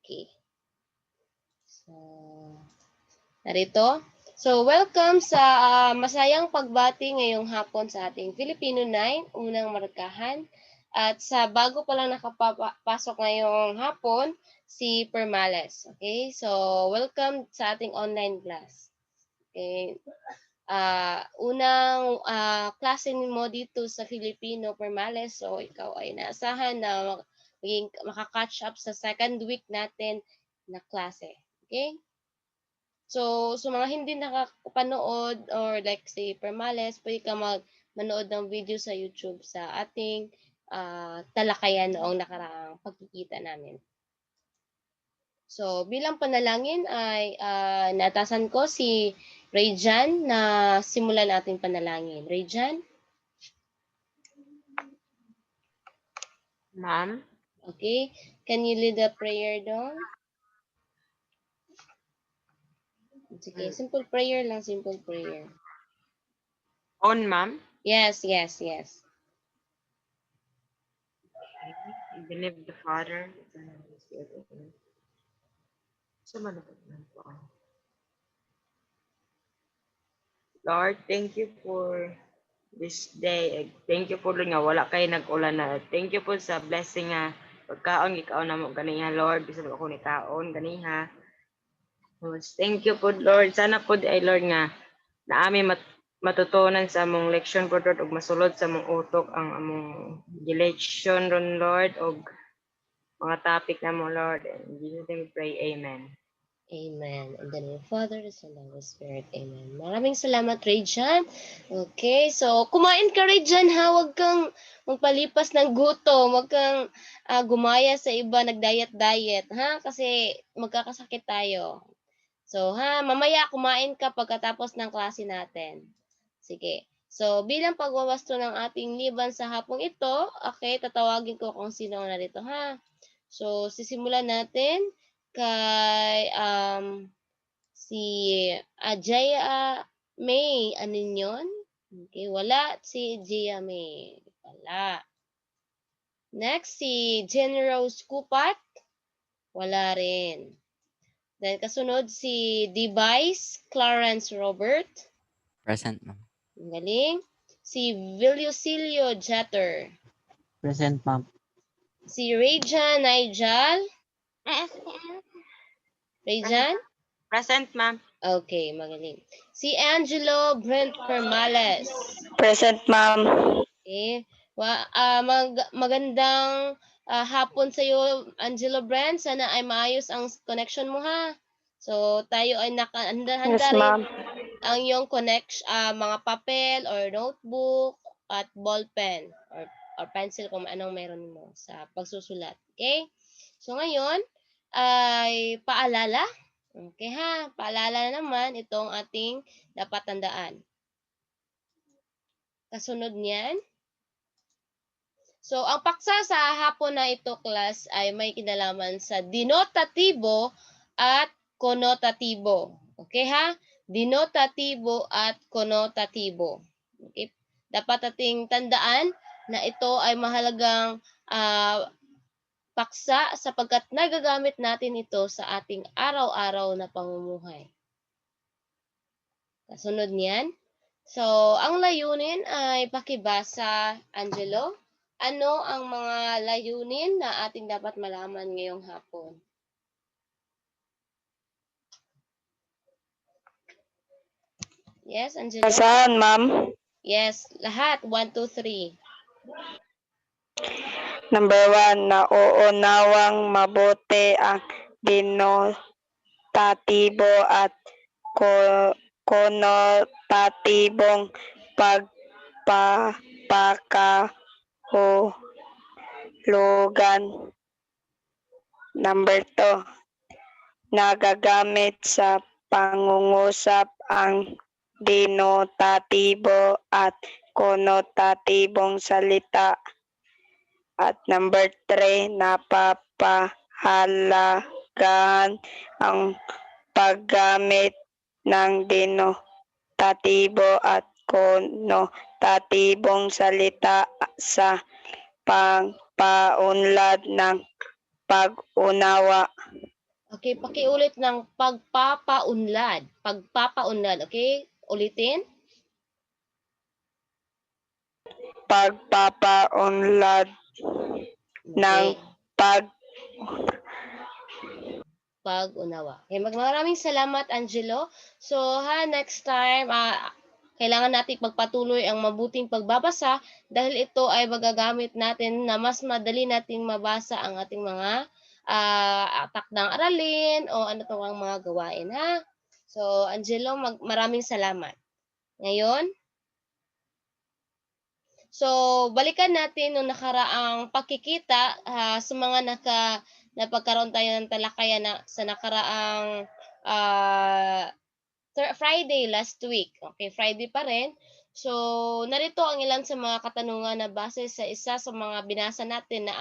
Okay. So, narito. So, welcome sa masayang pagbati ngayong hapon sa ating Filipino 9, unang markahan. At sa bago pa lang nakapasok ngayong hapon, si Permales. Okay? So, welcome sa ating online class. Okay? Unang klase mo dito sa Filipino, Permales. So, ikaw ay naasahan na makakatch up sa second week natin na klase. Okay? So, sa mga hindi nakapanood or like si Permales, pwede ka manood ng video sa YouTube sa ating talakayan noong nakaraang pagkikita namin. So, bilang panalangin ay natasan ko si Rayjan na simulan natin panalangin. Rayjan? Ma'am? Okay. Can you lead the prayer doon? Sige, simple prayer lang, simple prayer. On, ma'am? Yes. I believe the Father, the Son, and the Spirit. Lord, thank you for this day. Thank you po Lord nga wala kayo nag-ulan na. Thank you po sa blessing nga pagkaon ikaon na mo ganiha Lord. Bisag ako ni kaon ganiha. Thank you po Lord. Sana po ay Lord nga na amin matutunan sa among leksyon po Lord ug masulod sa among utok ang among election ron Lord og mga topic na mo Lord. In Jesus name we pray. Amen. Amen. In the name of the Father, the Son, and the Spirit. Amen. Maraming salamat, Rayjan. Okay, so kumain ka, Rayjan, ha? Huwag kang magpalipas ng gutom. Huwag kang gumaya sa iba, nag-diet-diet, ha? Kasi magkakasakit tayo. So, ha, mamaya kumain ka pagkatapos ng klase natin. Sige. So, bilang pagwawasto ng ating liban sa hapong ito, okay, tatawagin ko kung sino ang narito, ha? So, sisimulan natin kay si Ajaya May. Ano yun? Okay, wala si Jaya May. Wala. Next, si Jen Rose Kupat. Wala rin. Then, kasunod si Device Clarence Robert. Present, ma'am. Galing. Si Villucilio Jeter. Present, ma'am. Si Rayjan Nigel. Rayjan? Present, ma'am. Okay, magaling. Si Angelo Brent Permales. Present, ma'am. Okay. Magandang hapon sa iyo, Angelo Brent. Sana ay maayos ang connection mo, ha. So, tayo ay nakahanda-handa Yes, rin ma'am. ang iyong mga papel or notebook at ballpen or pencil kung anong meron mo sa pagsusulat. Okay? So, ngayon ay paalala. Okay, ha? Paalala naman itong ating dapat tandaan. Kasunod niyan. So, ang paksa sa hapon na ito, class, ay may kinalaman sa denotatibo at konotatibo. Okay, ha? Denotatibo at konotatibo. Okay? Dapat ating tandaan na ito ay mahalagang paksa sapagkat nagagamit natin ito sa ating araw-araw na pamumuhay. Kasunod niyan. So, ang layunin ay pakibasa, Angelo. Ano ang mga layunin na ating dapat malaman ngayong hapon? Yes, Angelo? Saan, ma'am? Yes, lahat. 1, 2, 3. Number 1, nauunawang mabuti ang denotatibo at konotatibong pagpapakahulugan. Number 2, nagagamit sa pangungusap ang denotatibo at konotatibong salita. At number 3, napapahalagahan ang paggamit ng denotatibo at konotatibong salita sa pagpaunlad ng pag-unawa. Okay, pakiulit ng pagpapaunlad. Pagpapaunlad, okay? Ulitin. Pagpapaunlad ng Okay. Pag-unawa. Okay, maraming salamat, Angelo. So, next time, kailangan natin pagpatuloy ang mabuting pagbabasa dahil ito ay magagamit natin na mas madali nating mabasa ang ating mga takdang aralin o ano to ang mga gawain, ha? So, Angelo, maraming salamat. Ngayon, so balikan natin nung nakaraang pakikita sa mga napagkaroon tayo ng talakayan sa nakaraang Friday last week. Okay, Friday pa rin. So, narito ang ilan sa mga katanungan na base sa isa sa mga binasa natin na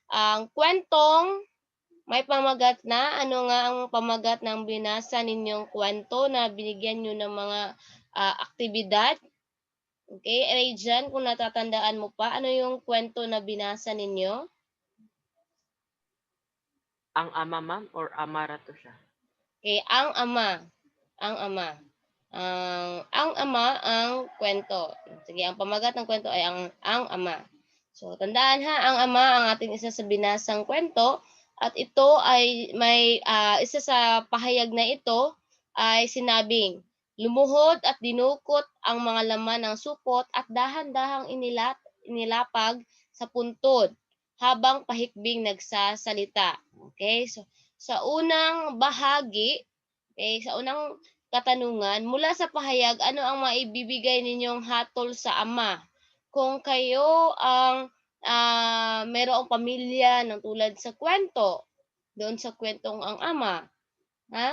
ang kwentong may pamagat na. Ano nga ang pamagat ng binasa ninyong kwento na binigyan nyo ng mga aktibidad? Okay, Rajan, kung natatandaan mo pa, ano yung kwento na binasa ninyo? Ang ama, ma'am, or amara to siya? Okay, ang ama. Ang ama. Ang ama ang kwento. Sige, ang pamagat ng kwento ay ang ama. So, tandaan ha, ang ama ang ating isa sa binasang kwento at ito ay may isa sa pahayag na ito ay sinabing, lumuhod at dinukot ang mga laman ng supot at dahan-dahang inilapag sa puntod habang pahikbing nagsasalita. Okay? So, sa unang bahagi, sa unang katanungan, mula sa pahayag, ano ang maibibigay ninyong hatol sa ama? Kung kayo ang mayroong pamilya ng tulad sa kwento, doon sa kwentong ang ama, ha?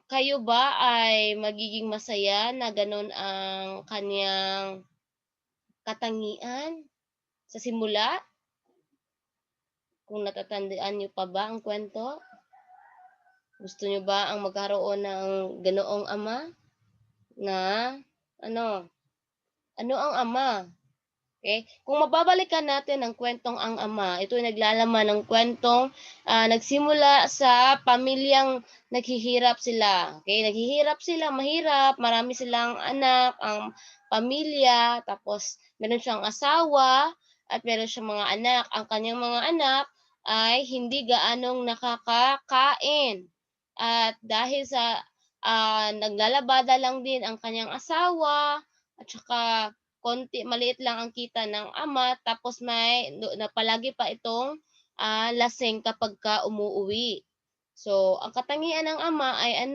Kayo ba ay magiging masaya na ganun ang kanyang katangian sa simula? Kung natatandaan niyo pa ba ang kwento? Gusto niyo ba ang magkaroon ng ganoong ama na ano? Ano ang ama? Okay? Kung mababalikan natin ang kwentong ang ama, ito ay naglalaman ng kwentong nagsimula sa pamilyang naghihirap sila. Okay? Naghihirap sila, mahirap, marami silang anak, ang pamilya, tapos meron siyang asawa, at meron siyang mga anak. Ang kanyang mga anak ay hindi gaanong nakakakain. At dahil sa naglalabada lang din ang kanyang asawa, at saka maliit lang ang kita ng ama, tapos may palagi pa itong lasing kapagka umuuwi. So, ang katangian ng ama ay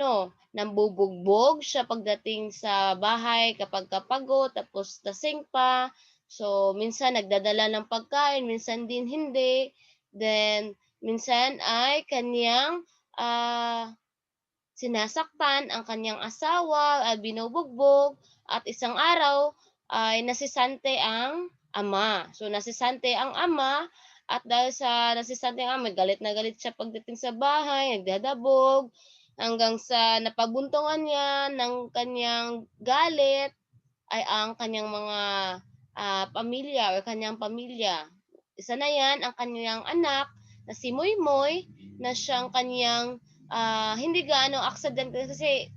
nambubugbog siya pagdating sa bahay kapagka pagod, tapos lasing pa. So, minsan nagdadala ng pagkain, minsan din hindi. Then, minsan ay kanyang sinasaktan ang kanyang asawa, binubugbog, at isang araw ay nasisante ang ama. So nasisante ang ama at dahil sa nasisante ang ama, galit na galit siya pagdating sa bahay, nagdadabog, hanggang sa napabuntungan niya ng kanyang galit ay ang kanyang mga pamilya o kanyang pamilya. Isa na yan ang kanyang anak na si Moymoy na siyang kanyang hindi gaano aksidente kasi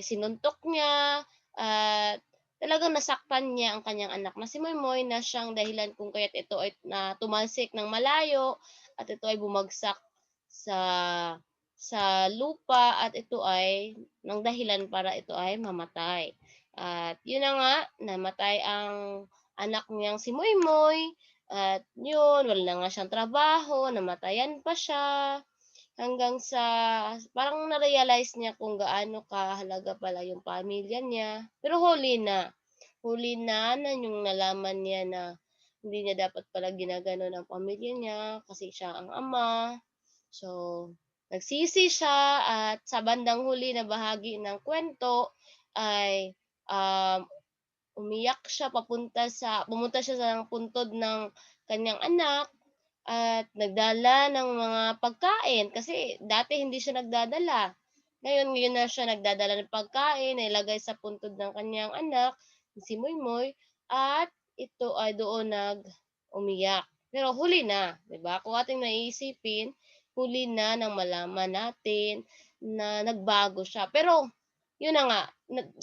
sinuntok niya at talagang nasaktan niya ang kanyang anak na si Moymoy na siyang dahilan kung kaya't ito ay tumalsik ng malayo at ito ay bumagsak sa lupa at ito ay ng dahilan para ito ay mamatay. At yun na nga, namatay ang anak niyang si Moymoy at yun, wala na nga siyang trabaho, namatayan pa siya. Hanggang sa parang na-realize niya kung gaano kahalaga pala yung pamilya niya. Pero huli na yung nalaman niya na hindi niya dapat pala ginaganon ang pamilya niya kasi siya ang ama. So, nagsisi siya at sa bandang huli na bahagi ng kwento ay um, umiyak siya pumunta siya sa puntod ng kanyang anak at nagdala ng mga pagkain kasi dati hindi siya nagdadala. Ngayon na siya nagdadala ng pagkain na ilagay sa puntod ng kanyang anak, si Moymoy, at ito ay doon umiyak. Pero huli na, 'di ba? Kung ating naiisipin, huli na nang malaman natin na nagbago siya. Pero yun na nga,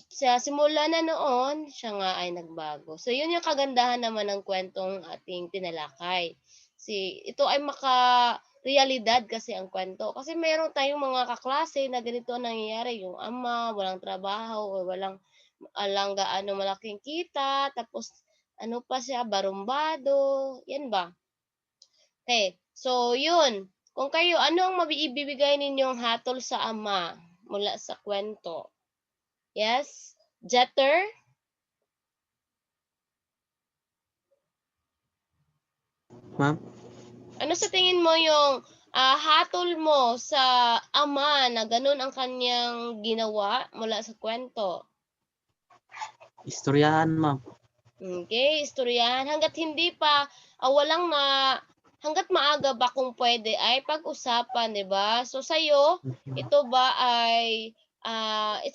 sa simula na noon, siya nga ay nagbago. So yun yung kagandahan naman ng kwentong ating tinalakay. Ito ay realidad kasi ang kwento. Kasi meron tayong mga kaklase na ganito ang nangyayari. Yung ama, walang trabaho, o walang gaano malaking kita, tapos ano pa siya, barumbado, yan ba? Okay, so yun. Kung kayo, ano ang ibibigay ninyong hatol sa ama mula sa kwento? Yes? Jeter? Ma'am? Ano sa tingin mo yung hatol mo sa ama na ganun ang kanyang ginawa mula sa kwento? Istoryahan, ma'am. Okay, istoryahan. Hanggat maaga ba kung pwede ay pag-usapan, di ba? So sa'yo, ito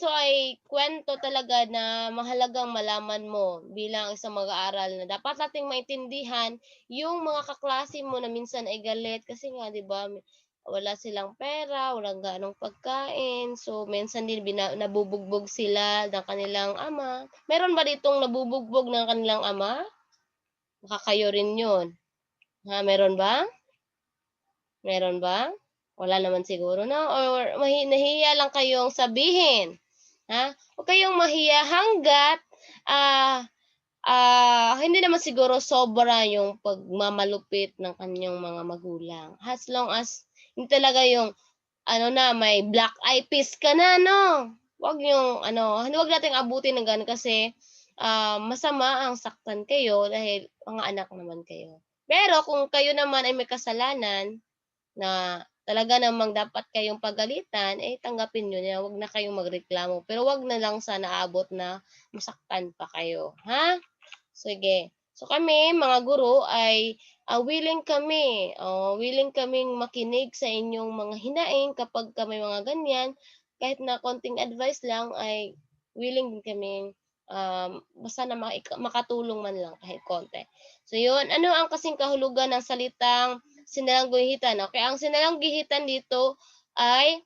ay kwento talaga na mahalagang malaman mo bilang isang mag-aaral na dapat nating maintindihan yung mga kaklase mo na minsan ay galit kasi nga, di ba, wala silang pera, walang ganong pagkain. So, minsan din nabubugbog sila ng kanilang ama. Meron ba ditong nabubugbog ng kanilang ama? Baka kayo rin yun. Meron ba? Meron ba? Wala naman siguro, no? Or nahiya lang kayong sabihin. Huwag kayong mahiya hanggat hindi naman siguro sobra yung pagmamalupit ng kanyang mga magulang. As long as hindi talaga yung may black eye peas ka na, no? Wag nating abutin ng ganun kasi masama ang saktan kayo dahil mga anak naman kayo. Pero kung kayo naman ay may kasalanan na talaga namang dapat kayong pagalitan, tanggapin nyo na, wag na kayong magreklamo. Pero wag na lang sana abot na masaktan pa kayo. Ha? Sige. So kami, mga guro, ay willing kaming makinig sa inyong mga hinaing kapag may mga ganyan. Kahit na konting advice lang ay willing din kaming basta na makatulong man lang kahit konti. So yun, ano ang kasing kahulugan ng salitang sinalanggihitan? Okay, ang sinalanggihitan dito ay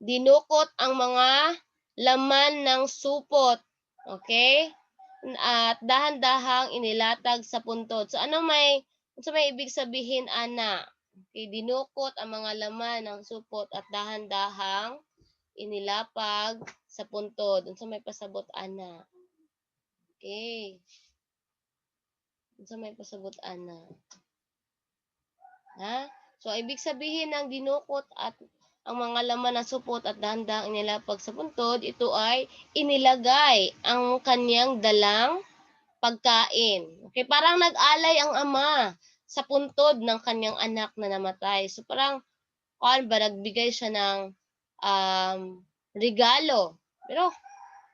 dinukot ang mga laman ng supot. Okay? At dahan-dahang inilatag sa puntod. So ano may ibig sabihin ana? Okay, dinukot ang mga laman ng supot at dahan-dahang inilapag sa puntod. Unsa may pasabot ana? Okay. Unsa may pasabot ana? So ibig sabihin ng dinukot at ang mga laman ng supot at dahan-dahang inilapag sa puntod, ito ay inilagay ang kanyang dalang pagkain. Okay, parang nag-alay ang ama sa puntod ng kanyang anak na namatay. So parang nagbigay siya ng regalo. Pero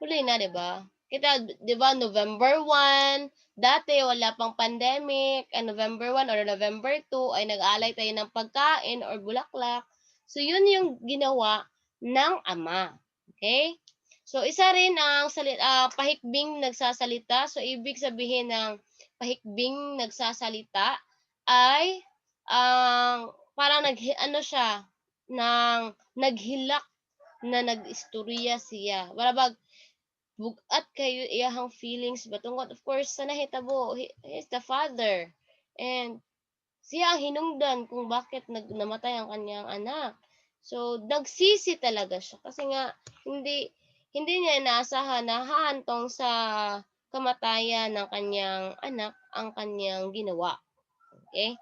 huli na, 'di ba? Kita, 'di ba, November 1, dati wala pang pandemic, November 1 or November 2 ay nag-alay tayo ng pagkain or bulaklak. So yun yung ginawa ng ama. Okay? So isa rin ang pahikbing nagsasalita. So ibig sabihin ng pahikbing nagsasalita ay parang siya ng naghilak na nag-istorya siya. Barabag bugat kayo iyahang feelings batungod of course sa nahitabo he is the father and siya ang hinungdan kung bakit namatay ang kanyang anak. So nagsisi talaga siya kasi nga hindi niya inaasahan na hahantong sa kamatayan ng kanyang anak ang kanyang ginawa. Okay?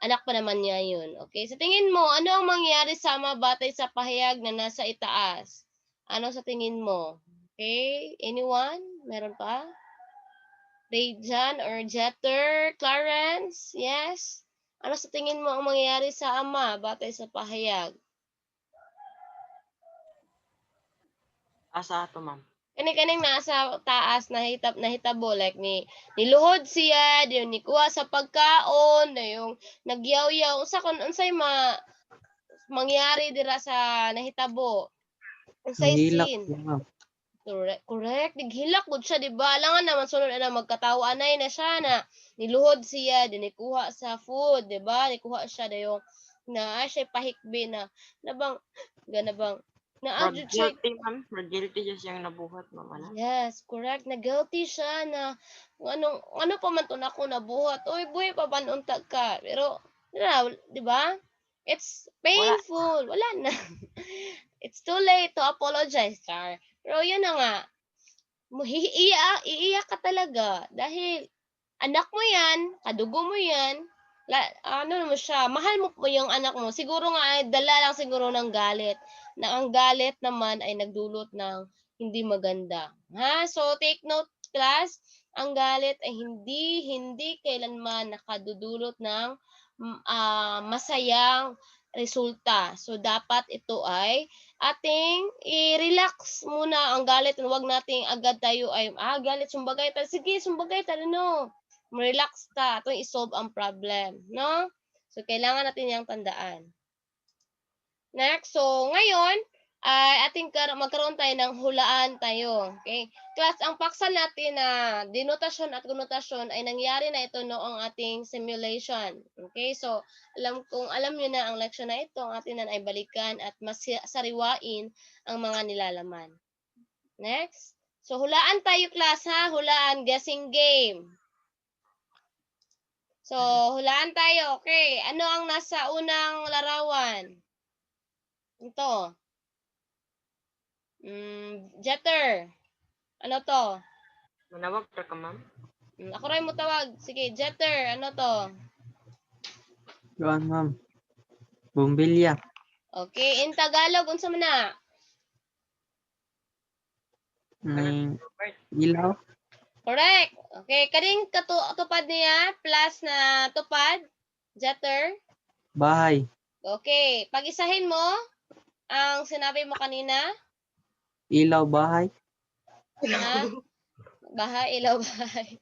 Anak pa naman niya yun. Okay? Sa tingin mo, ano ang mangyayari sa ama batay sa pahayag na nasa itaas? Ano sa tingin mo? Okay? Anyone? Meron pa? Rayjan or Jeter? Clarence? Yes? Ano sa tingin mo ang mangyayari sa ama batay sa pahayag? Asa ato, ma'am? Kani-kaning nasa taas nahitabo like niluhod siya, yung nikuha sa pagkaon, na yung nagyaw-yaw unsay mangyari dira sa nahitabo. Unsay Nahilak scene? po, ma'am. Correct. Naghilak gud siya, di ba? Alangan naman sunod na magkatawa-anay na siya na niluhod siya, din nikuha sa food, di ba? Nikuha siya yung na siya pahikbi na bang gana bang na Murag siya. guilty, ma'am. Murag guilty dyan siyang nabuhat, ma'am. Ano? Yes, correct. Na guilty siya na ano pa man to nako nabuhat. Oy, boy, papanuntag ka. Pero, di ba? It's Wala. painful. Wala na. It's too late to apologize, Char. Pero yun na nga, iiyak ka talaga dahil anak mo yan, kadugo mo yan, ano mo siya, mahal mo po yung anak mo. Siguro nga ay dala lang siguro ng galit. Na ang galit naman ay nagdulot ng hindi maganda. Ha? So take note class, ang galit ay hindi kailanman nakadudulot ng masayang resulta. So dapat ito ay ating i-relax muna ang galit. Huwag nating agad tayo ay galit sumbagay tayo. Sige, sumbagay tayo no. Relax ta, itong i-solve ang problem, no? So, kailangan natin yung tandaan. Next, so, ngayon, ay magkaroon tayo ng hulaan tayo. Okay? Class, ang paksa natin na denotasyon at konotasyon ay nangyari na ito noong ating simulation. Okay? So, alam nyo na ang leksyon na ito, ang atin na ay balikan at mas sariwain ang mga nilalaman. Next. So, hulaan tayo, class, ha? Hulaan, guessing game. So, hulaan tayo. Okay. Ano ang nasa unang larawan? Ito. Jetter. Ano to? Manawag ka, ma'am. Ako rin mo tawag. Sige, Jetter. Ano to? Kuan, ma'am. Bumbilya. Okay. In Tagalog, unsa man na? May ilaw. Correct. Okay. Kaning tupad niya, plus na tupad. Jetter. Bahay. Okay. Pag-isahin mo ang sinabi mo kanina. Ilaw, bahay. Ha? Bahay, ilaw, bahay.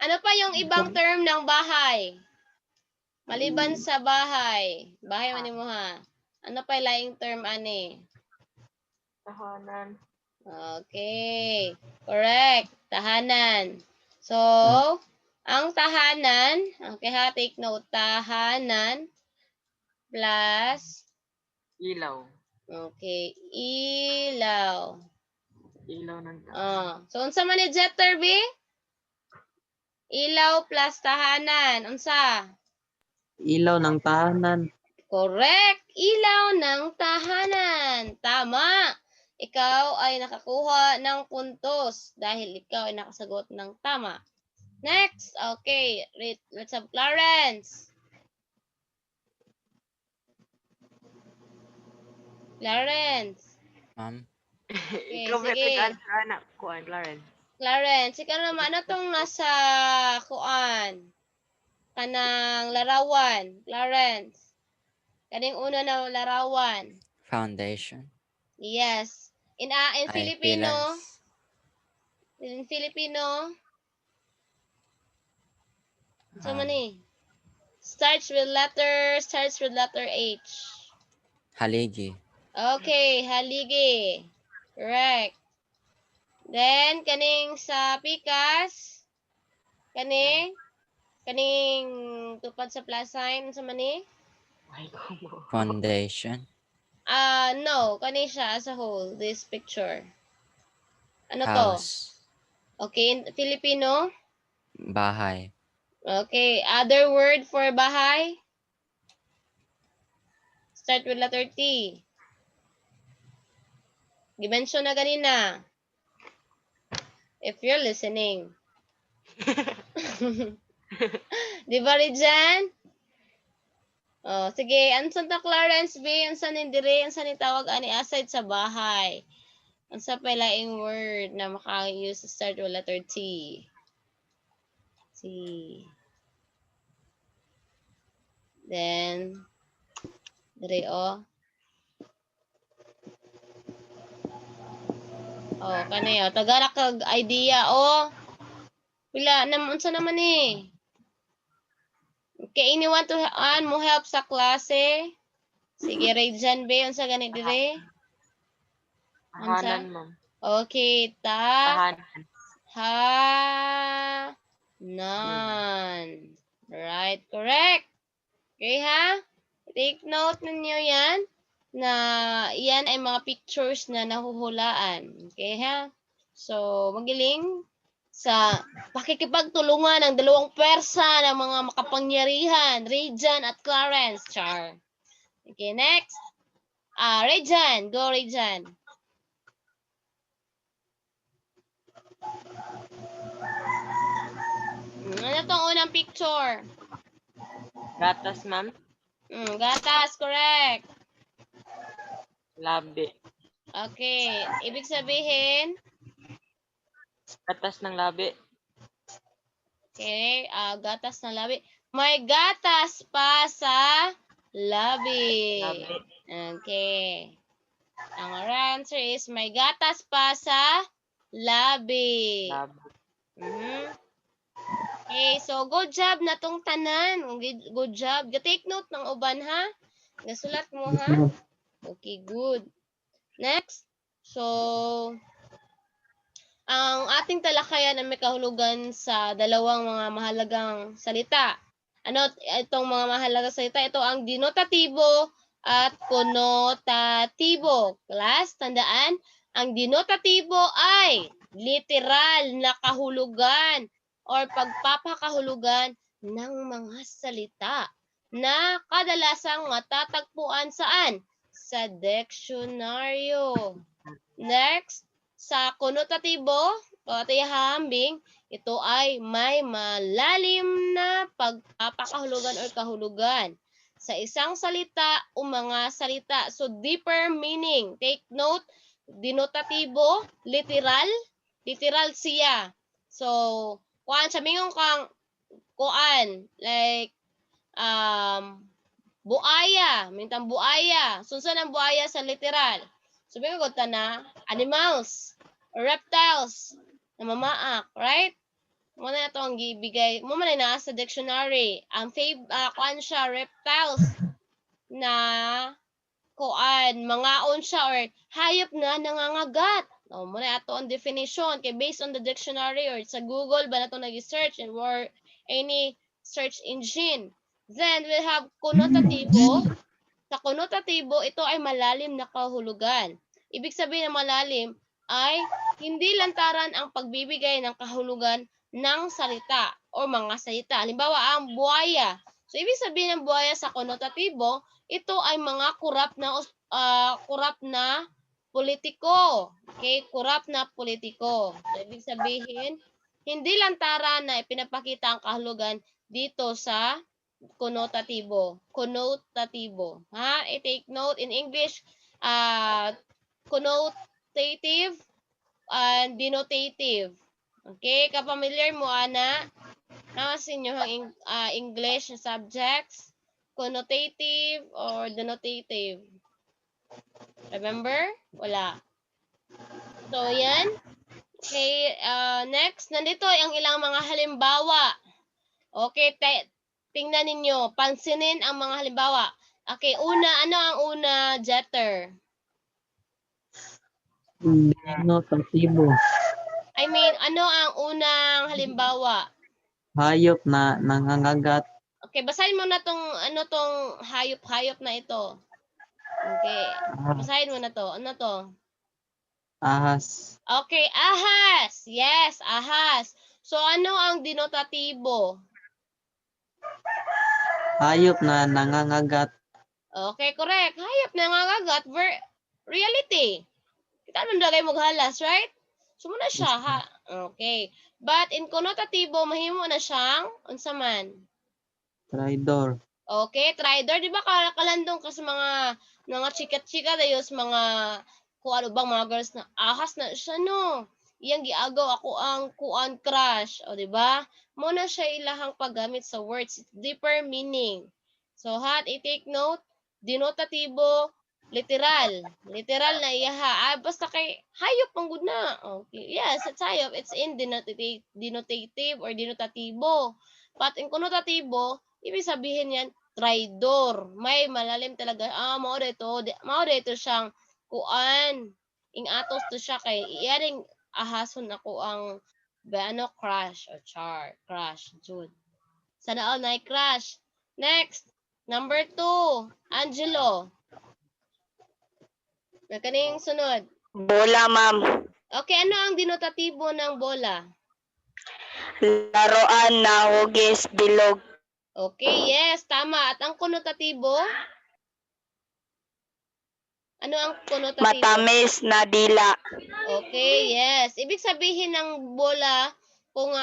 Ano pa yung ibang term ng bahay? Maliban sa bahay. Bahay man mo ha. Ano pa yung laing term ani? Tahanan. Okay. Correct. Tahanan. So, ang tahanan, okay ha, take note. Tahanan plus, Ilaw. okay, ilaw. Ilaw ng tahanan. So, unsa man ni Jetter, B? Ilaw plus tahanan. Unsa? Ilaw ng tahanan. Correct. Ilaw ng tahanan. Tama. Ikaw ay nakakuha ng puntos dahil ikaw ay nakasagot ng tama. Next. Okay. Let's have Clarence. Clarence. Ma'am, Okay, Ikaw may sige. answer, anak ko, Clarence. Clarence, ikaw naman. Ano tong nasa kuan? Kanang larawan. Clarence. Kaning una na larawan. foundation. Yes. In Ay, Filipino, pillars. in Filipino, so many. Starts with letter H. Haligi. Okay, haligi. Correct. Then kaning sa pikas, kaning tupad sa plus sign sa mani? Ay, ko. Foundation. No, kani siya as a whole, this picture. Ano to? House. Okay, in Filipino? Bahay. Okay, other word for bahay? Start with letter T. Gimension na ganina. If you're listening. Di ba, Rijan? Oh, sige, ansan ta Clarence B, ansan ni dire, ansan ni tawag ani aside sa bahay. Ansa pa laing word na maka-use start with letter T. T. Then dire Oh, kani tagara kag idea Pila unsa naman ni? Okay, ini want to mo help sa klase? Sige, Rayjan B, unsa gani dire? Tahanan, ma'am. Okay, tahanan. Tahanan. Right, correct. Okay ha? Take note ninyo yan na yan ay mga pictures na nahuhulaan. Okay ha? So, magiling sa pakikipagtulungan ng dalawang pwersa ng mga makapangyarihan, Rejan at Clarence. Char. Okay, next. Rejan. Go, Rejan. Ano tong unang picture? Gatas, ma'am. Gatas, correct. Labi. Okay, ibig sabihin, Gatas ng labi. okay, gatas na labi. May gatas pa sa labi. Labi. Okay. Ang answer is may gatas pa sa labi. Labi. Okay, so good job na tong tanan. Good job. Take note ng uban ha. Gasulat mo ha. Okay, good. Next. So, ang ating talakayan ay may kahulugan sa dalawang mga mahalagang salita. Ano itong mga mahalagang salita? Ito ang denotatibo at konotatibo. Class, tandaan, ang denotatibo ay literal na kahulugan or pagpapakahulugan ng mga salita na kadalasang matatagpuan saan? Sa diksyonaryo. Next, sa konotatibo o tihambing, ito ay may malalim na pagpapakahulugan o kahulugan sa isang salita o mga salita. So, deeper meaning. Take note, denotatibo, literal, literal siya. So, kuan samingon kang kuan like buaya, mintang buaya. Sunsan ang buaya sa literal. Sabi ko na animals or reptiles na mamaak, right? Muna ito ang gibigay. Muna na sa dictionary. Ang kuan siya reptiles na kuan mangaon siya or hayop na nangangagat. Muna ito ang definition kay based on the dictionary or sa Google ba na ito nag-search or any search engine. Then we have konotatibo. Sa konotatibo, ito ay malalim na kahulugan. Ibig sabihin ng malalim ay hindi lantaran ang pagbibigay ng kahulugan ng salita o mga salita. Halimbawa, ang buhaya. So, ibig sabihin ng buhaya sa konotatibo, ito ay mga kurap na politiko. Okay? Kurap na politiko. So, ibig sabihin, hindi lantaran na ipinapakita ang kahulugan dito sa konotatibo. Konotatibo. Ha? I-take note in English, connotative and denotative. Okay? Kapamilyar mo, ana? Sa inyo ang English subjects, connotative or denotative. Remember? Wala. So, yan. Okay, next. Nandito ang ilang mga halimbawa. Okay, tingnan ninyo. Pansinin ang mga halimbawa. Okay, una. Ano ang una, Jeter? Denotatibo. I mean, ano ang unang halimbawa? Hayop na nangangagat. Okay, basahin mo na tong hayop-hayop na ito. Okay, basahin mo na to. Ano to? Ahas. Okay, ahas. Yes, ahas. So, ano ang denotatibo? Hayop na nangangagat. Okay, correct. Hayop na nangangagat. Reality. Kita naman dagay maghalas, right? So, muna siya, ha? Okay. But in konotatibo, mahimo na siyang, unsa man? Traidor. Okay, traidor. Di ba kalandong ka sa mga chika-chika dayos, mga, kung ano bang mga girls na, ahas na siya, no? Iyang giagaw ako ang kuan crush. O, di ba? Muna siya ilahang paggamit sa words. Deeper meaning. So, i-take note, denotatibo, literal. Literal na iyaha. Basta kay hayop ang good na. Okay. Yes, it's hayop. It's in denotative or denotatibo. But in konotatibo, ibig sabihin yan, traidor. May malalim talaga. Mao dito siyang kuan. Ing atos to siya kay iyaring ahason ako ang crush or char. Crush. Jud. Sana all na crush. Next. Number 2, Angelo. Kaning sunod. Bola, ma'am. Okay, ano ang denotatibo ng bola? Laruan na hugis bilog. Okay, yes, tama. At ang konotatibo? Ano ang konotatibo? Matamis na dila. Okay, yes. Ibig sabihin ng bola, kung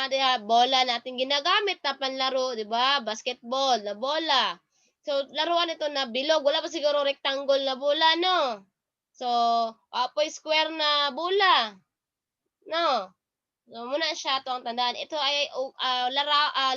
bola natin ginagamit na panlaro, di ba? Basketball, na bola. So, laruan ito na bilog. Wala pa siguro rectangle na bola, no? So, apoy square na bola. No? So, muna siya ito ang tandaan. Ito ay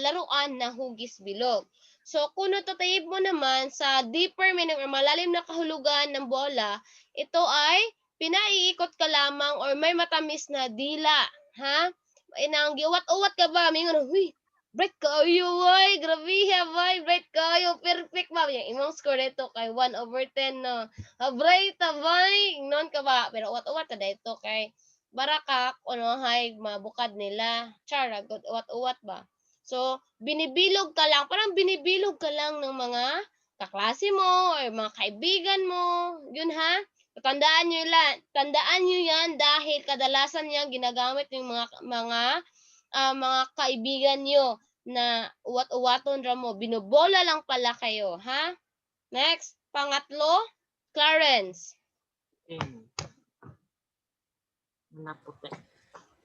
laruan na hugis bilog. So, konotatibo mo naman sa deeper meaning or malalim na kahulugan ng bola, ito ay pinaiikot ka lamang or may matamis na dila. Ha? Inang giwat-uwat ka ba? Mingon, huy, break kayo, boy. Grabe ha, boy. Break kayo. Perfect ba? Yung imong score dito kay 1/10, no? Habray ta, boy. Ingnon ka ba? Pero uwat-uwat ka dito kay barakak, hay, mabukad nila. Char, uwat-uwat ba? So, binibilog ka lang, parang binibilog ka lang ng mga kaklase mo or mga kaibigan mo. Yun ha? Tandaan nyo yan dahil kadalasan niya ginagamit yung mga kaibigan nyo na uwat-uwaton ra mo. Binobola lang pala kayo, ha? Next, pangatlo, Clarence. Naputi.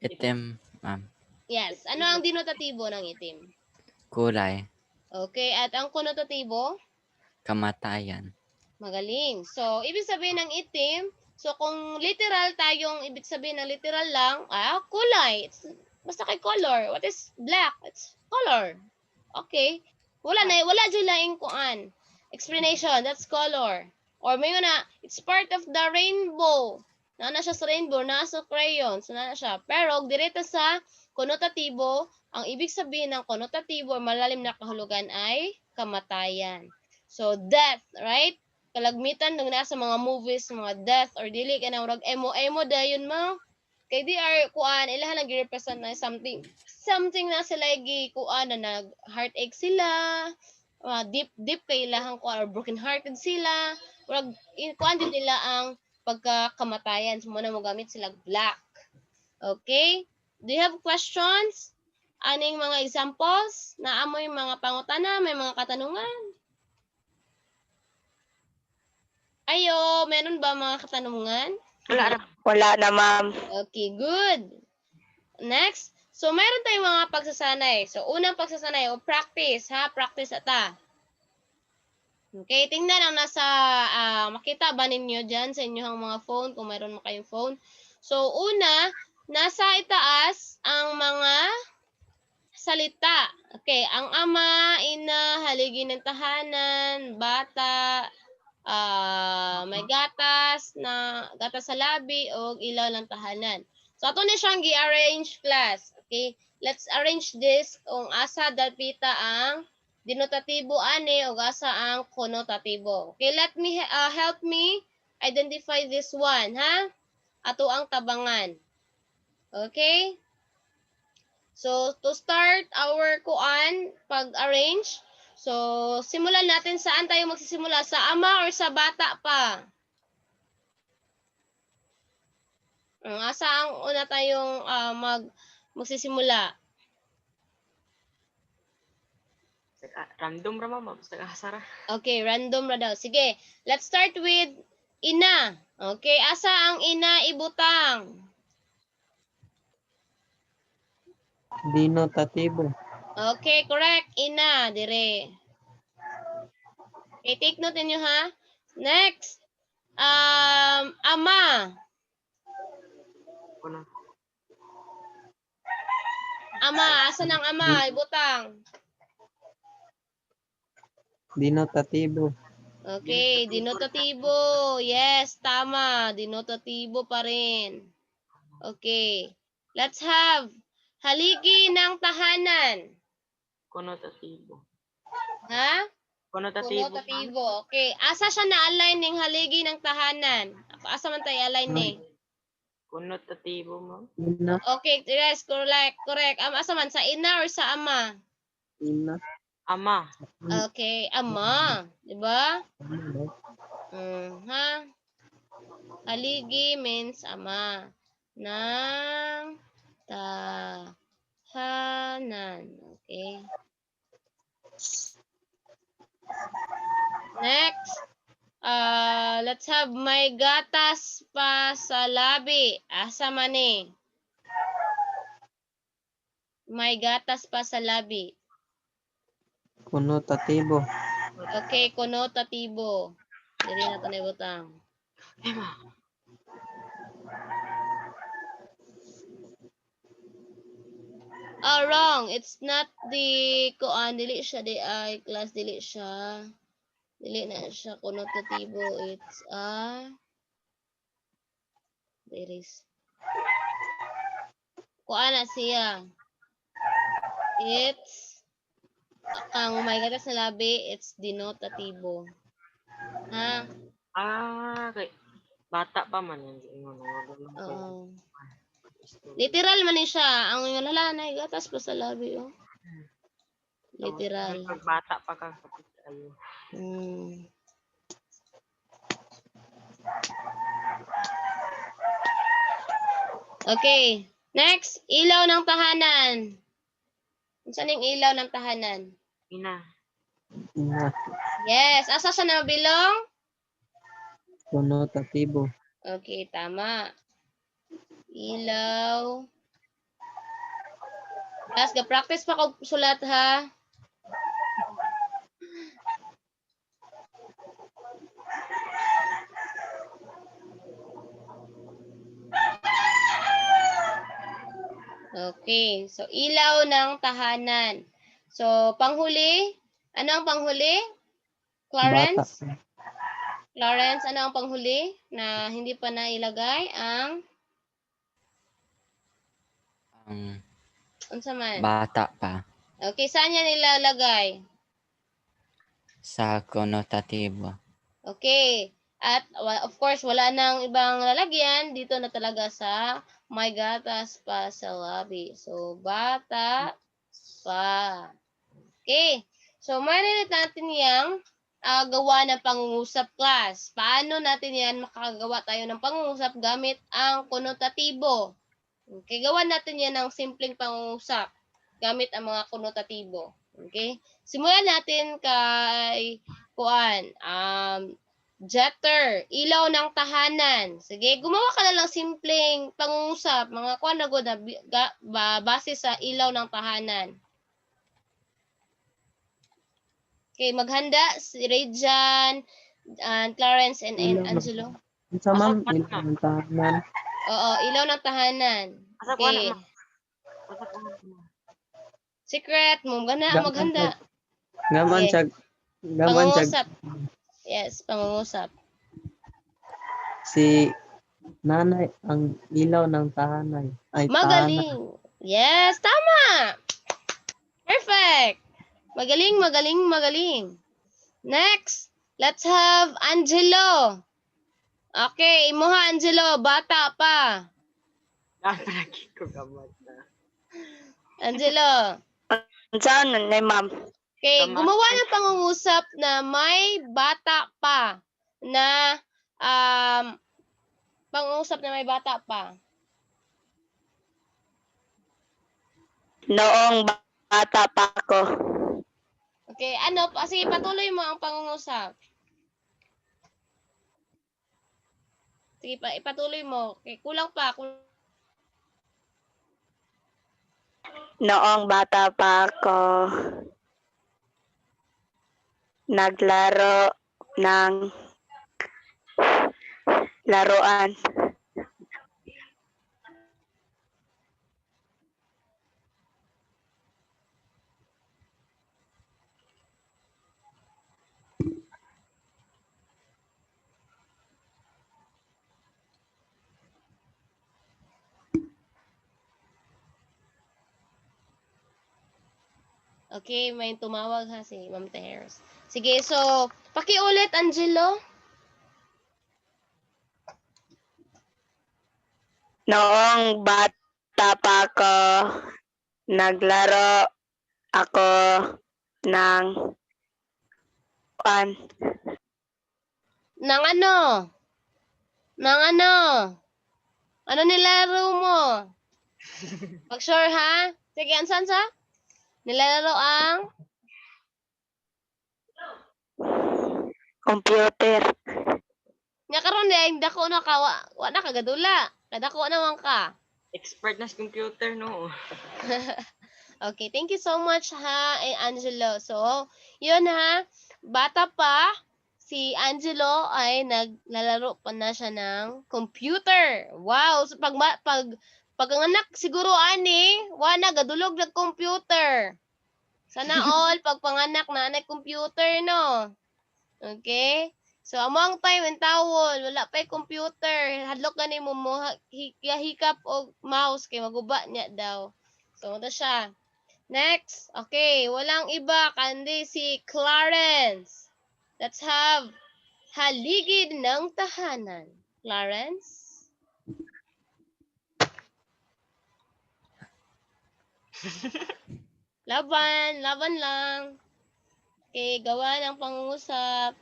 Itim, ma'am. Yes, ano ang denotatibo ng itim? Kulay. Okay, at ang konotatibo? Kamatayan. Magaling. So, ibig sabihin ng itim, so kung literal tayong ibig sabihin ng literal lang, kulay. Basta kay color. What is black? It's color. Okay. Wala dyan laing kuan. Explanation, that's color. Or may na, it's part of the rainbow. Na siya sa rainbow, nasa crayons, na siya. Pero, direta sa konotatibo, ang ibig sabihin ng konotatibo or malalim na kahulugan ay kamatayan. So, death, right? Kalagmitan ng nasa mga movies, mga death, or dili ka na urag emo dayon mo. Kay di are kuan, ilahan nag-represent na something na sila kuan na nag-heartache sila, deep kay ilahang kuan, or broken hearted sila. Urag kuan din nila ang pagkakamatayan. So, muna mo gamit sila black. Okay? Do you have questions? Aning mga examples? Naamoy mga pangutana? May mga katanungan? Ayo, meron ba mga katanungan? Wala na, ma'am. Okay, good. Next. So, mayroon tayong mga pagsasanay. So, unang pagsasanay o practice, ha? Practice ata. Okay, tingnan ang nasa, makita ba ninyo dyan sa inyong mga phone, kung mayroon mo kayong phone. So, una, nasa itaas ang mga salita. Okay, ang ama, ina, haligi ng tahanan, bata, may gatas sa labi o ilaw ng tahanan. So, ato na siyang gi-arrange class. Okay, let's arrange this kung asa dapita ang denotatibo ani o asa ang konotatibo. Okay, help me identify this one, ha? Ato ang tabangan. Okay? So, to start our pag-arrange, so, simulan natin saan tayo magsisimula? Sa ama or sa bata pa? Asa ang una tayong magsisimula? Random ra ma'am, sa kasara. Okay, random ra daw. Sige, let's start with ina. Okay, asa ang ina ibutang? Denotatibo. Okay, correct. Ina, dire. Okay, take note ninyo ha. Next, ama. Kuno. Ama, asa ng ama ibutang? Denotatibo. Okay, denotatibo. Yes, tama. Denotatibo pa rin. Okay. Let's have haligi ng tahanan. Konotatibo. Ha? Konotatibo. Konotatibo. Okay. Asa siya na-align ng haligi ng tahanan? Asa man tayo align ni? Konotatibo ma'am. Ina. Okay, yes, correct. Asa man, sa ina or sa ama? Ina. Ama. Okay, ama. Diba? Ha? Haligi means ama. Ng tahanan. Okay. Next. Let's have may gatas pa sa labi. Asa man eh? May gatas pa sa labi. Konotatibo. Okay, konotatibo. Dili na ito naibutang. Wrong. It's not the dili siya di ay class dili siya. Dili na siya konotatibo. It's there is. Na siya. It's ang may gatas na labi, it's denotatibo. Ha? Okay. Bata pa man yan. Oo. Literal man ni siya. Ang yun hala na gatas pa sa labi, oh. Literal. Pag bata pa kang kapit kayo. Okay. Next, ilaw ng tahanan. Saan yung ilaw ng tahanan? Ina. Ina. Yes. Asa siya nabilong? Konotatibo. Okay, tama. Ilaw. Tapos, ga-practice pa kag sulat, ha? Okay. So, ilaw ng tahanan. So, panghuli. Ano ang panghuli? Clarence? Bata. Clarence, ano ang panghuli na hindi pa nailagay? Ang unsa man? Bata pa. Okay, saan yan nilalagay? Sa konotatibo. Okay. At of course, wala nang ibang lalagyan. Dito na talaga sa may gatas pa sa labi. So, bata pa. Okay. So, marinig natin yung gawa ng pangungusap class. Paano natin yan makakagawa tayo ng pangungusap gamit ang konotatibo? Okay, gawa natin yan ng simpleng pangungusap gamit ang mga konotatibo. Okay? Simulan natin kay Jetter, ilaw ng tahanan. Sige, gumawa ka na lang simpleng pangungusap, mga kuan na base sa ilaw ng tahanan. Okay, maghanda si Rejan, Clarence, and Angelo. Sa ma'am, ilaw ng tahanan. Oo, ilaw ng tahanan. Okay. Secret mo, maghanda. Gaman Sige. siya. Gaman siya. Pangungusap. Yes, pangungusap. Si nanay ang ilaw ng tahanay. Ay, Magaling. Yes, tama. Perfect. Magaling, magaling, magaling. Next, let's have Angelo. Okay, imuha Angelo, bata pa. Lagi ko gamot na. Angelo. Saan ni ma'am? Okay, gumawa ng pangungusap na may bata pa na pangungusap na may bata pa. Noong bata pa ako. Okay, sige, patuloy mo ang pangungusap. Sige, ipatuloy mo. Okay, kulang pa. Noong bata pa ako, naglaro ng laruan. Okay, may tumawag ha si Ma'am Teres. Sige, so, pakiulit, Angelo. Noong bata pa ako, naglaro ako ng kuan Nang ano? Nang ano? Ano nilaro mo? Pag-sure ha? Sige, ansan sa? Nilalaro ang computer. nya karon di dako na ka wa na kagadula. Kadako naman ka. Expert na sa computer, no? Okay, thank you so much ha, Angelo. So, yun ha, bata pa, si Angelo ay naglalaro pa na siya ng computer. Wow, so pag ang anak siguro ani, wa na gadulog ng computer. Sana all pag panganak na anay computer no. Okay? So among time and towel, wala pa computer, hadlok gani mo hikap og mouse kay maguba niya daw. So ito siya. Next, okay, walang iba kundi si Clarence. Let's have Haligid ng Tahanan. Clarence? Laban lang. Okay, gawa ng pangungusap.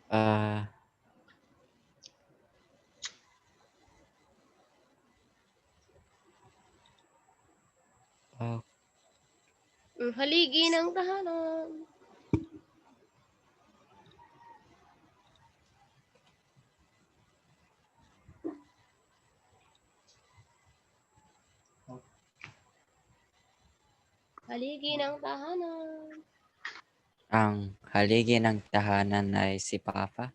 Ah, oh, Haligi ng tahanan. Haligi ng tahanan. ang haligi ng tahanan ay si Papa.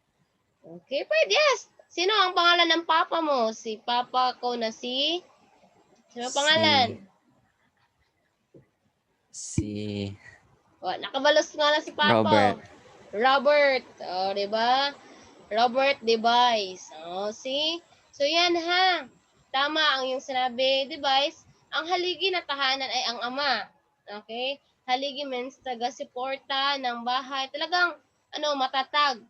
Okay, pwede. Yes. Sino ang pangalan ng papa mo? Si papa ko na si... Sino ang pangalan? Si Nakabalos nga na si papa. Robert. Robert. Di ba? Robert Device. See? So, yan ha. Tama ang yung sinabi, Device. Ang haligi na tahanan ay ang ama. Okay? Haligi means taga-suporta ng bahay. Talagang, matatag.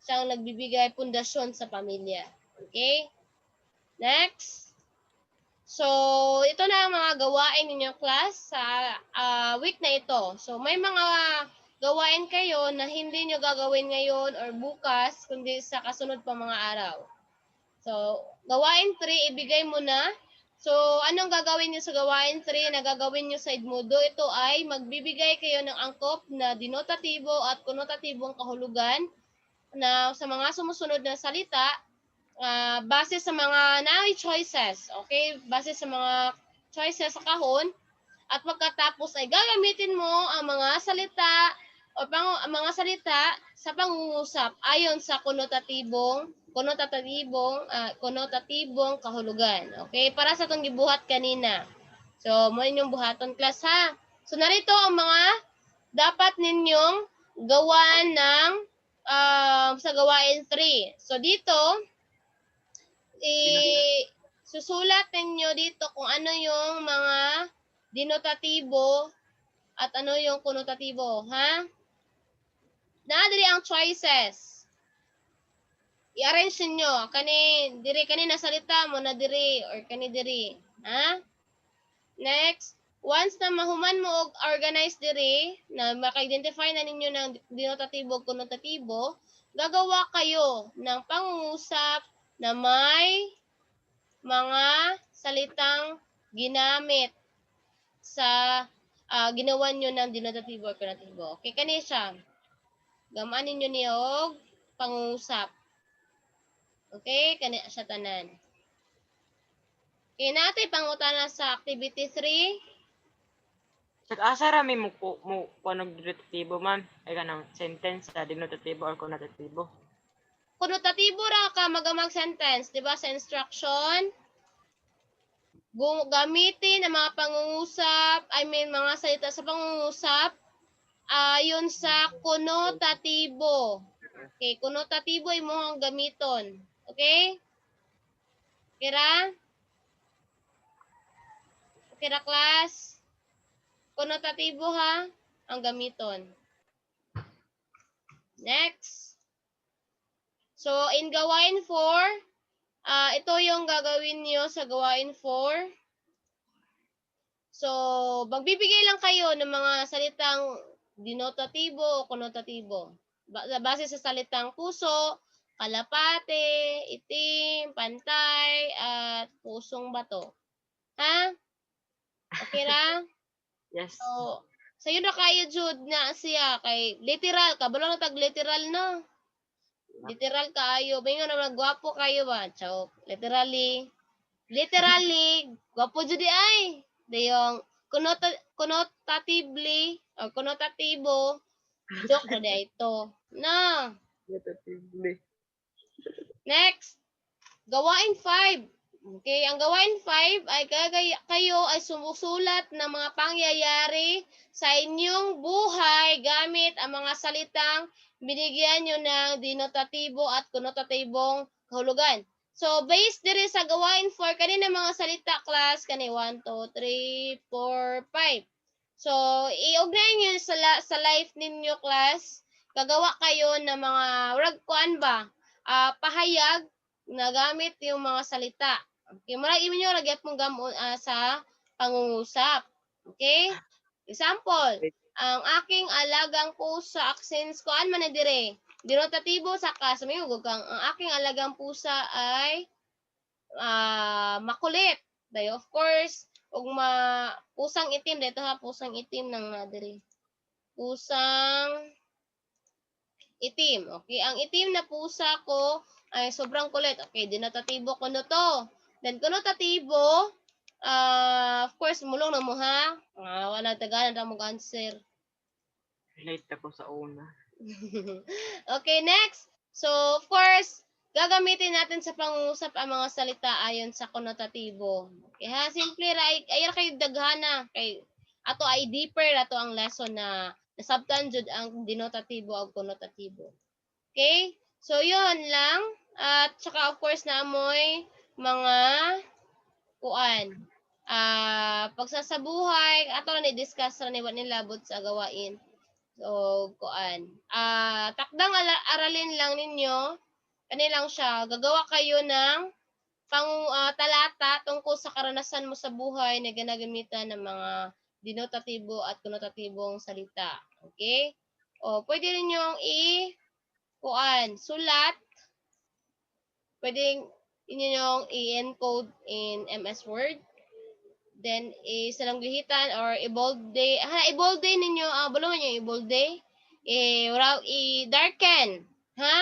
Siyang nagbibigay pundasyon sa pamilya. Okay? Next. So, ito na ang mga gawain ninyong class sa week na ito. So, may mga gawain kayo na hindi nyo gagawin ngayon or bukas, kundi sa kasunod pa mga araw. So, gawain 3, ibigay mo na. So, anong gagawin nyo sa gawain 3 na gagawin nyo sa Edmundo? Ito ay magbibigay kayo ng angkop na denotatibo at konotatibong kahulugan na sa mga sumusunod na salita base sa mga choices. Okay? Base sa mga choices sa kahon. At pagkatapos ay gagamitin mo ang mga salita o mga salita sa pangungusap ayon sa konotatibong kahulugan. Okay? Para sa itong gibuhat kanina. So, mo inyong buhaton class ha. So, narito ang mga dapat ninyong gawan ng sa gawain 3. So, dito, susulat ninyo dito kung ano yung mga denotatibo at ano yung konotatibo, ha? Naadiri ang choices. I-arrange ninyo kani na salita mo na diri or kani diri, ha? Next, once na mahuman mo og organize diri na maka-identify na ninyo ng denotatibo ug konotatibo, gagawa kayo ng pangungusap na may mga salitang ginamit sa ginawa nyo ng denotatibo or konotatibo. Okay, kani siya. Gamaan ninyo niya og pangungusap. Okay, kani siya tanan. Okay, natin pangutana sa activity 3. Asa rami mo panog denotatibo, ma'am? Ay kanang sentence sa denotatibo or konotatibo. Konotatibo ra ka magamag sentence, di ba sa instruction? Gamitin ang mga pangungusap, mga salita sa pangungusap ayon sa konotatibo. Okay, konotatibo ay mo ang gamiton. Okay? Kira? Kira class? Konotatibo ha ang gamiton. Next. So, in gawain 4, ito yung gagawin niyo sa gawain 4. So, magbibigay lang kayo ng mga salitang denotatibo o konotatibo. Base sa salitang puso, kalapate, itim, pantay, at pusong bato. Ha? Okay ra? Yes. So, sayo na kayo, Jude, na siya. Kay literal, kabalo na tag literal no? Literal kayo. May nga naman, gwapo kayo ba? Choke. Literally, gwapo jud di ay. Dayong connotatively or connotatibo, joke na di ito. Na, next, gawain 5. Okay, ang gawain 5 ay kayo ay sumusulat ng mga pangyayari sa inyong buhay gamit ang mga salitang binigyan nyo ng denotatibo at konnotatibong kahulugan. So, based diri sa gawain 4, kanina mga salita, class, kani 1, 2, 3, 4, 5. So, iugnayan nyo sa life ninyo, class. Gagawa kayo ng mga, kuan ba, pahayag na gamit yung mga salita. Okay, mura inyo lagyan mong gamon sa pangungusap. Okay? Example, ang aking alagang pusa accents kuan man na dire. Denotatibo saka sa mga gugang ang aking alagang pusa ay makulit. Dayo of course, ug pusang itim dito ha, pusang itim nang na dire. Pusang itim. Okay, ang itim na pusa ko ay sobrang kulit. Okay, denotatibo ko no to. Then konotatibo, of course, mulong na mo ha. Wala tagalan na mo answer. Relate ako sa una. Okay, next. So, of course, gagamitin natin sa pangungusap ang mga salita ayon sa konotatibo. Okay ha, simple ra ay kayo daghana kay ato ay deeper ato ang lesson na nasabtan jud ang denotatibo ug konotatibo. Okay? So, yun lang. At saka, of course, na amoy mga kuan. Pagsasabuhay, ato na ni-discuss na niwa nilabot sa gawain. So, kuan. Takdang aralin lang ninyo. Kanilang siya. Gagawa kayo ng talata tungkol sa karanasan mo sa buhay na ginagamitan ng mga denotatibo at konotatibong salita. Okay? O, pwede rin yung sulat. Pwedeng inyong i-encode in MS Word. Then, salanggihitan or i-bold-day. I-bold-day ninyo. Bulungan nyo i-bold-day. I-darken. Ha?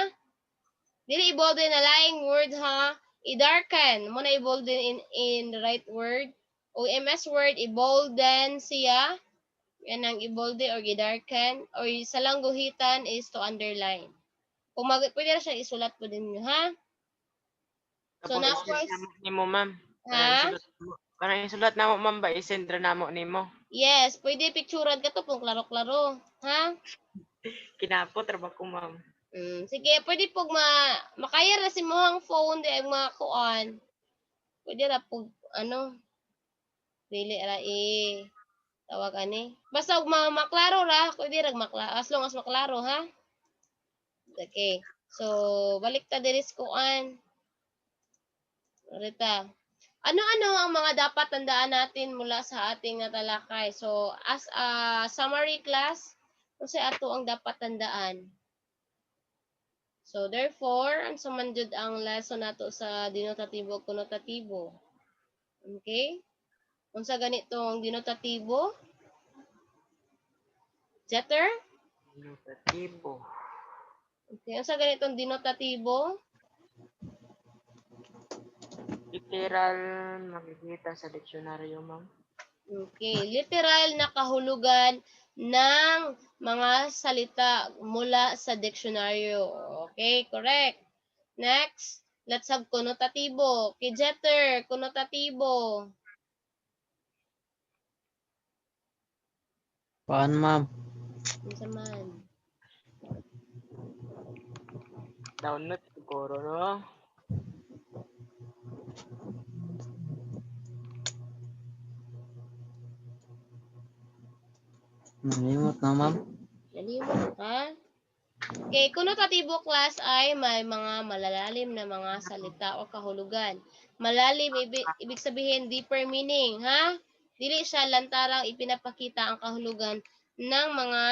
Dili i-bold-day na laing word, ha? I-darken. Muna i-bold-day in the right word. O MS Word, i-bolden siya. Yan ang i-bold-day or i-darken. Or salangguhitan is to underline. Kung pwede na siya isulat po din nyo, ha? So, now, of course, nimo, ma'am. ha? Kanang isulat namo, ma'am, ba isend ra namo nimo. Yes, pwede picturean ka to kung klaro-klaro. Ha? Kinapot ra ba ko, ma'am? Sige, pwede pog makaya ra si mo ang phone di ang mga kuan. Pwede ra pog dili ra tawag ani. Basta og maklaro ra, pwede ra as long as maklaro, ha? Okay. So, balik ta diri sa kuan. Rita. Ano-ano ang mga dapat tandaan natin mula sa ating natalakay? So, as a summary class, kung sa ato ang dapat tandaan. So, therefore, ang sumanjud ang lesson nato sa denotatibo at konotatibo. Okay? Kung sa ganitong denotatibo, Jeter? Denotatibo. Okay, kung sa ganitong denotatibo, Literal, makikita sa diksyonaryo, ma'am. okay, literal na kahulugan ng mga salita mula sa diksyonaryo. Okay, correct. Next, let's have konotatibo. Okay, Jeter, konotatibo. Paan, ma'am? Ano man? Download siguro, no? Nalimot na, ma'am. Nalimot ka? Okay, konotatibo class ay may mga malalalim na mga salita o kahulugan. Malalim, ibig sabihin deeper meaning, ha? Dili siya lantarang ipinapakita ang kahulugan ng mga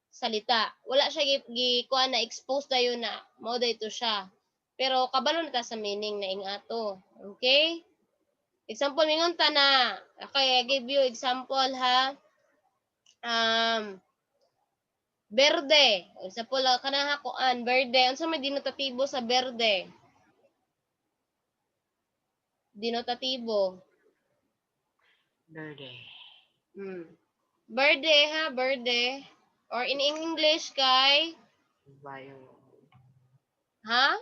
salita. Wala siya kuan na expose dayon na mao dayto siya. Pero kabalo na ta sa meaning na ingato. Okay? Example mingon ta na. Okay, I give you example ha. Berde. Example kana kuan berde. Unsa may denotatibo sa berde? Denotatibo. Birthday. Berde ha, berde. Or in English kay Bayo. ha?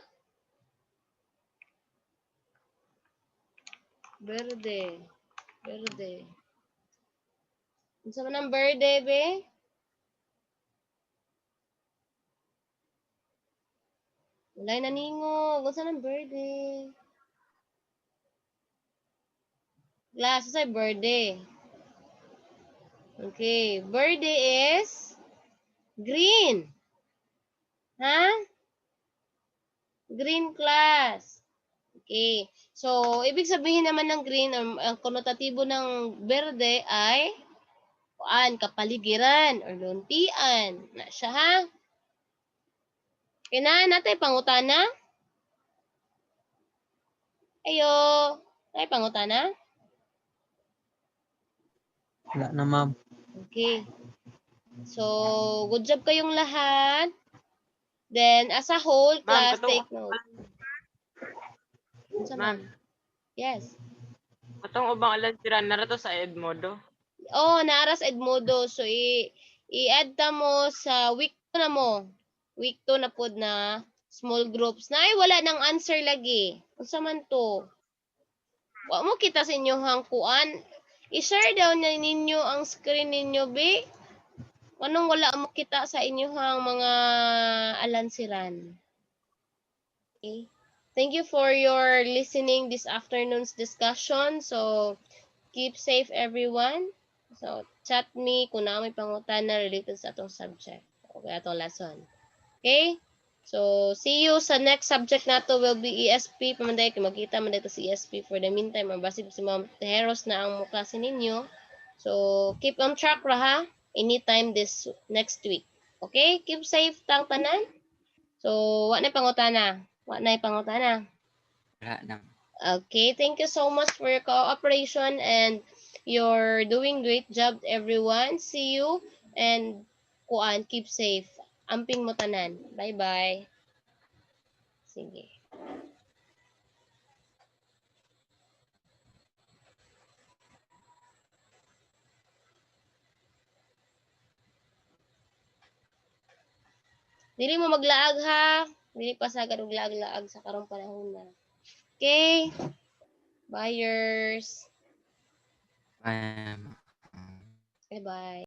Berde. Berde. Unsa man ang berde be? Walay naningog. Unsa man berde? Glass sa berde. Okay, berde is green. Ha? Green class. Okay. So, ibig sabihin naman ng green, ang konotatibo ng berde ay kuan, kapaligiran or luntian. Na siya ha? Kinaan natin pangutana? Ayo. Ay pangutana? Wala na, ma'am. Okay. So, good job kayong lahat. Then, as a whole, class, take note. Unsa man? Ma'am, Yes. katong ubang alam sira narato sa Edmodo. Oh, naaras Edmodo. So, i-add ta mo sa week 2 na mo. Week 2 na pod na small groups. Na ay, wala nang answer lagi. Unsa man to? Wa mo kita sa inyong hangkuan. I-share daw na ninyo ang screen ninyo, be. Anong wala mo kita sa inyong mga alansiran? Okay. Thank you for your listening this afternoon's discussion. So, keep safe everyone. So, chat me kung na may pangutana related sa atong subject. Okay, atong lesson. Okay? So, see you sa next subject nato will be ESP. Pamanday, kung makita man dito si ESP for the meantime. Mabasib si Ma'am Tejeros na ang klase ninyo. So, keep on track ra ha. Anytime this next week. Okay? Keep safe tang tanan. So, wa na pangutana. Wa na pangutana. Wala na. Okay, thank you so much for your cooperation and you're doing great job everyone. See you and kuan, keep safe. Amping mo tanan. Bye-bye. Sige. Dili mo maglaag ha. Dili pa sagad og laag-laag sa karong panahon na. Okay? Buyers. Um, Bye-bye.